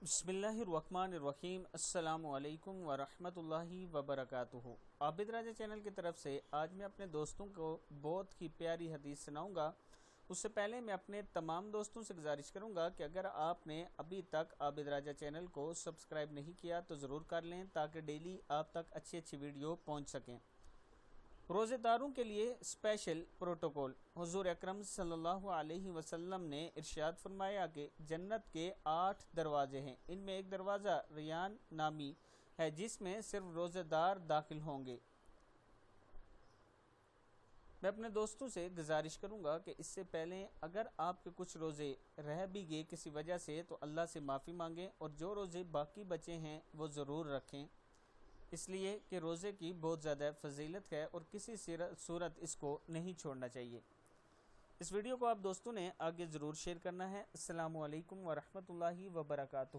बिस्मिल्लाहिर्रहमानिर्रहीम। अस्सलामु अलैकुम वरहमतुल्लाहि वबरकातुहू। आबिद राजा चैनल की तरफ से आज मैं अपने दोस्तों को बहुत ही प्यारी हदीस सुनाऊंगा। उससे पहले मैं अपने तमाम दोस्तों से गुजारिश करूंगा कि अगर आपने अभी तक आबिद राजा चैनल को सब्सक्राइब नहीं किया तो ज़रूर कर लें, ताकि डेली आप तक अच्छी वीडियो पहुँच सकें। रोज़ेदारों के लिए स्पेशल प्रोटोकॉल। हुज़ूर अकरम सल्लल्लाहु अलैहि वसल्लम ने इरशाद फरमाया कि जन्नत के 8 दरवाजे हैं। इनमें एक दरवाज़ा रियान नामी है, जिसमें सिर्फ रोज़ेदार दाखिल होंगे। मैं अपने दोस्तों से गुजारिश करूंगा कि इससे पहले अगर आपके कुछ रोज़े रह भी गए किसी वजह से, तो अल्लाह से माफ़ी मांगें और जो रोज़े बाकी बचे हैं वो ज़रूर रखें, इसलिए कि रोज़े की बहुत ज़्यादा फजीलत है और किसी सूरत इसको नहीं छोड़ना चाहिए। इस वीडियो को आप दोस्तों ने आगे ज़रूर शेयर करना है। अस्सलामु अलैकुम वरहमतुल्लाहि वबरकातुहू।